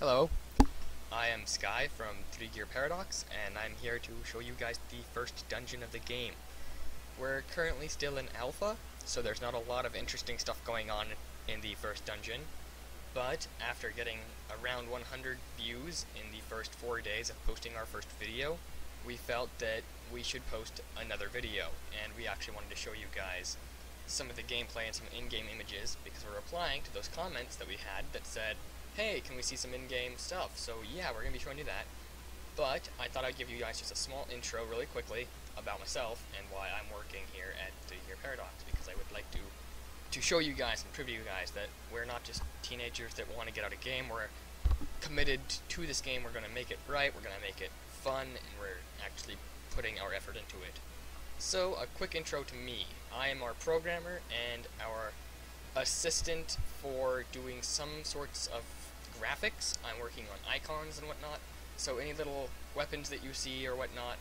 Hello, I am Sky from 3 Gear Paradox, and I'm here to show you guys the first dungeon of the game. We're currently still in alpha, so there's not a lot of interesting stuff going on in the first dungeon, but after getting around 100 views in the first 4 days of posting our first video, we felt that we should post another video, and we actually wanted to show you guys some of the gameplay and some in-game images, because we're replying to those comments that we had that said, hey, can we see some in-game stuff? So yeah, we're going to be showing you that. But I thought I'd give you guys just a small intro really quickly about myself and why I'm working here at 3 Gear Paradox, because I would like to show you guys and prove to you guys that we're not just teenagers that want to get out a game. We're committed to this game. We're going to make it right, we're going to make it fun, and we're actually putting our effort into it. So, a quick intro to me. I am our programmer and our assistant for doing some sorts of graphics. I'm working on icons and whatnot, so any little weapons that you see or whatnot,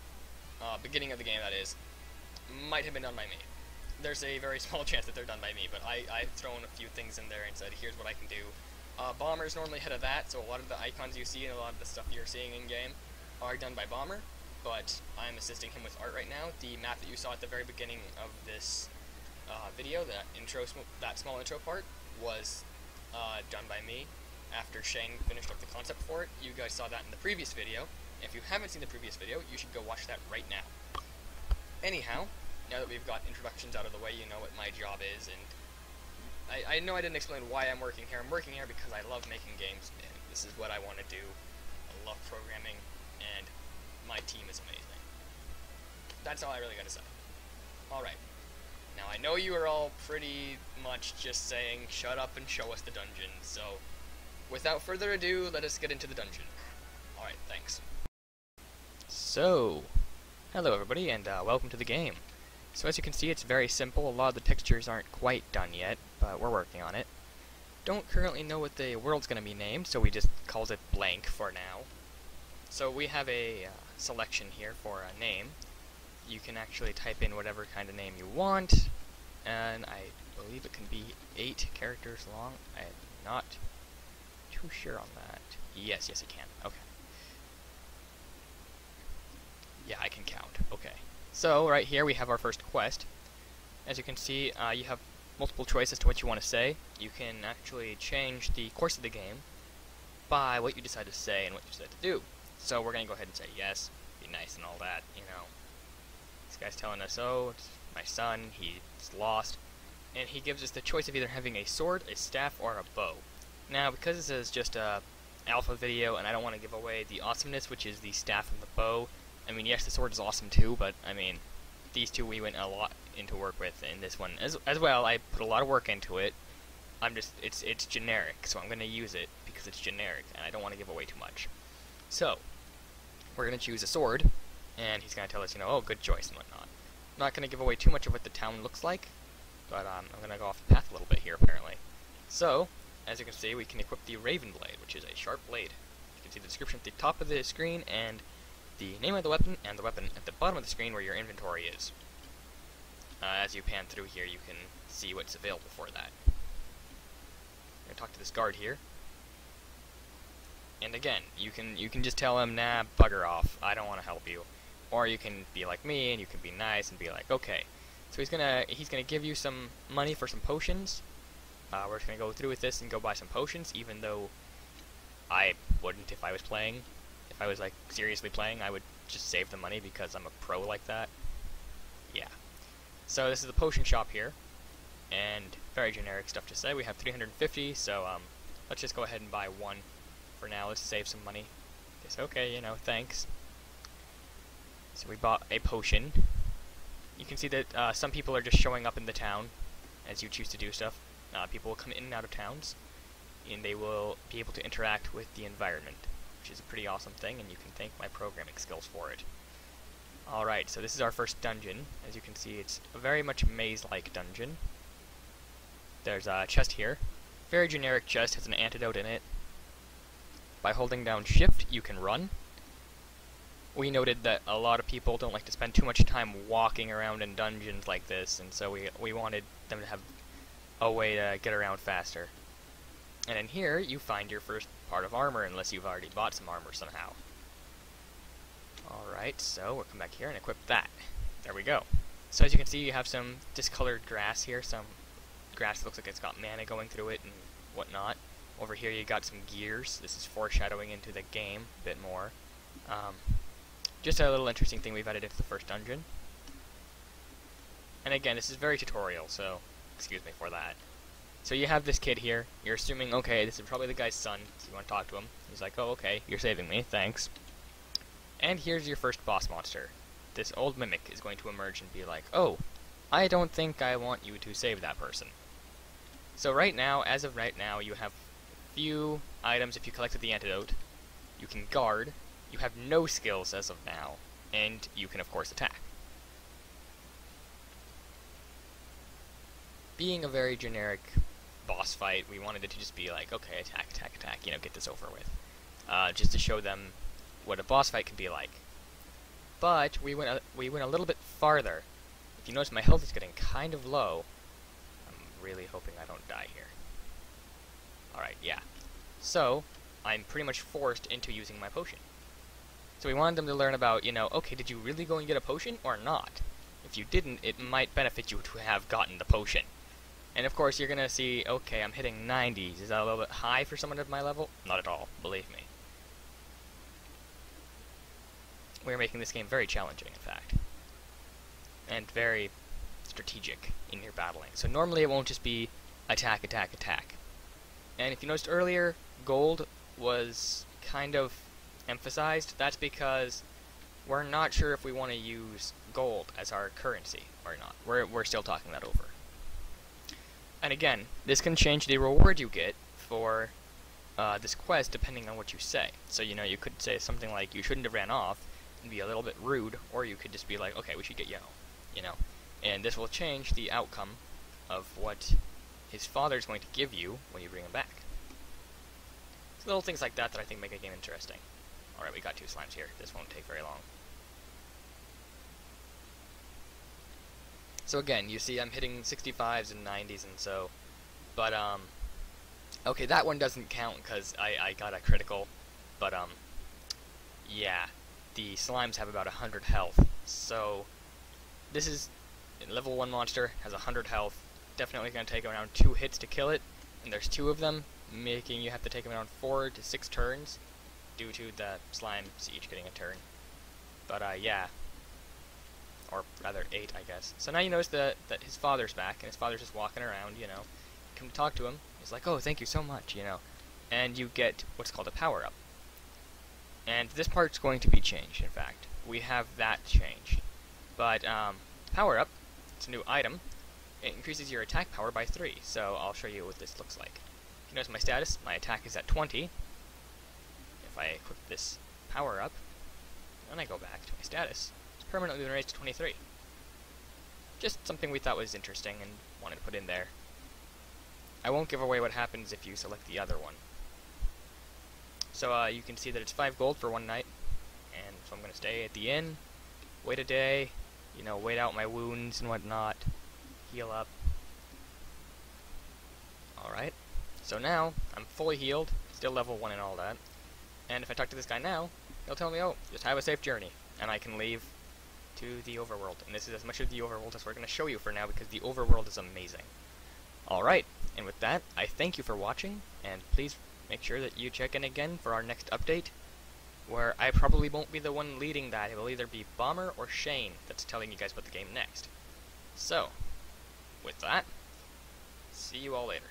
beginning of the game that is, might have been done by me. There's a very small chance that they're done by me, but I've thrown a few things in there and said, here's what I can do. Bomber's normally head of that, so a lot of the icons you see and a lot of the stuff you're seeing in-game are done by Bomber, but I'm assisting him with art right now. The map that you saw at the very beginning of this video, that small intro part, was done by me after Shane finished up the concept for it. You guys saw that in the previous video. If you haven't seen the previous video, you should go watch that right now. Anyhow, now that we've got introductions out of the way, you know what my job is, and I know I didn't explain why I'm working here. I'm working here because I love making games, and this is what I want to do. I love programming, and my team is amazing. That's all I really got to say. Alright. Now, I know you are all pretty much just saying, shut up and show us the dungeon, so without further ado, let us get into the dungeon. Alright, thanks. So, hello everybody, and welcome to the game. So as you can see, it's very simple. A lot of the textures aren't quite done yet, but we're working on it. Don't currently know what the world's going to be named, so we just calls it blank for now. So we have a selection here for a name. You can actually type in whatever kind of name you want, and I believe it can be 8 characters long. I'm not too sure on that. Yes, it can. Okay. Yeah, I can count. Okay. So, right here we have our first quest. As you can see, you have multiple choices to what you want to say. You can actually change the course of the game by what you decide to say and what you decide to do. So we're going to go ahead and say yes, be nice and all that, you know. This guy's telling us, oh, it's my son, he's lost, and he gives us the choice of either having a sword, a staff, or a bow. Now, because this is just a alpha video, and I don't want to give away the awesomeness, which is the staff and the bow. I mean, yes, the sword is awesome too, but I mean, these two we went a lot into work with in this one as well. I put a lot of work into it. It's generic, so I'm going to use it because it's generic, and I don't want to give away too much. So, we're going to choose a sword, and he's going to tell us, you know, oh, good choice and whatnot. I'm not going to give away too much of what the town looks like, but I'm going to go off the path a little bit here, apparently. So, as you can see, we can equip the Raven Blade, which is a sharp blade. You can see the description at the top of the screen, and the name of the weapon, and the weapon at the bottom of the screen where your inventory is. As you pan through here, you can see what's available for that. I'm going to talk to this guard here. And again, you can just tell him, nah, bugger off, I don't want to help you. Or you can be like me, and you can be nice and be like, okay. So he's gonna give you some money for some potions. We're just gonna go through with this and go buy some potions, even though I wouldn't if I was playing. If I was like seriously playing, I would just save the money because I'm a pro like that. Yeah. So this is the potion shop here, and very generic stuff to say. We have 350, so let's just go ahead and buy one. For now, let's save some money. It's okay, you know, thanks. So we bought a potion. You can see that some people are just showing up in the town as you choose to do stuff. People will come in and out of towns, and they will be able to interact with the environment, which is a pretty awesome thing, and you can thank my programming skills for it. Alright, so this is our first dungeon. As you can see, it's a very much maze-like dungeon. There's a chest here. Very generic chest, has an antidote in it. By holding down shift, you can run. We noted that a lot of people don't like to spend too much time walking around in dungeons like this, and so we wanted them to have a way to get around faster. And in here, you find your first part of armor, unless you've already bought some armor somehow. Alright, so we'll come back here and equip that. There we go. So as you can see, you have some discolored grass here, some grass that looks like it's got mana going through it and whatnot. Over here you got some gears. This is foreshadowing into the game a bit more. Just a little interesting thing we've added into the first dungeon. And again, this is very tutorial, so excuse me for that. So you have this kid here. You're assuming, okay, this is probably the guy's son, so you want to talk to him. He's like, oh, okay, you're saving me, thanks. And here's your first boss monster. This old mimic is going to emerge and be like, oh, I don't think I want you to save that person. So right now, as of right now, you have few items. If you collected the antidote, you can guard. You have no skills as of now, and you can of course attack. Being a very generic boss fight, we wanted it to just be like, okay, attack, attack, attack, you know, get this over with. Just to show them what a boss fight can be like. But we went a little bit farther. If you notice, my health is getting kind of low. I'm really hoping I don't die here. Alright, yeah. So, I'm pretty much forced into using my potion. So we wanted them to learn about, you know, okay, did you really go and get a potion or not? If you didn't, it might benefit you to have gotten the potion. And of course, you're gonna see, okay, I'm hitting 90s. Is that a little bit high for someone of my level? Not at all, believe me. We're making this game very challenging, in fact. And very strategic in your battling. So normally it won't just be attack, attack, attack. And if you noticed earlier, gold was kind of emphasized. That's because we're not sure if we want to use gold as our currency or not. We're still talking that over. And again, this can change the reward you get for this quest depending on what you say. So, you know, you could say something like, you shouldn't have ran off, and be a little bit rude, or you could just be like, okay, we should get you home, you know. And this will change the outcome of what his father's going to give you when you bring him back. It's little things like that that I think make a game interesting. Alright, we got 2 slimes here. This won't take very long. So again, you see I'm hitting 65s and 90s and so, but okay, that one doesn't count because I got a critical, but yeah, the slimes have about 100 health, so this is a level 1 monster, has 100 health, definitely going to take around 2 hits to kill it, and there's 2 of them, making you have to take around 4 to 6 turns, due to the slimes each getting a turn. But yeah, or rather 8, I guess. So now you notice that his father's back, and his father's just walking around, you know. Come to talk to him, he's like, oh, thank you so much, you know. And you get what's called a power-up. And this part's going to be changed, in fact. We have that changed. But power-up, it's a new item. It increases your attack power by 3, so I'll show you what this looks like. If you notice my status, my attack is at 20. If I equip this power-up, and I go back to my status, it's permanently been raised to 23. Just something we thought was interesting and wanted to put in there. I won't give away what happens if you select the other one. So you can see that it's 5 gold for 1 night, and so I'm going to stay at the inn, wait a day, you know, wait out my wounds and whatnot, heal up. Alright, so now I'm fully healed, still level 1 and all that, and if I talk to this guy now, he'll tell me, oh, just have a safe journey, and I can leave to the overworld. And this is as much of the overworld as we're going to show you for now, because the overworld is amazing. Alright, and with that, I thank you for watching, and please make sure that you check in again for our next update, where I probably won't be the one leading that. It will either be Bomber or Shane that's telling you guys about the game next. So, with that, see you all later.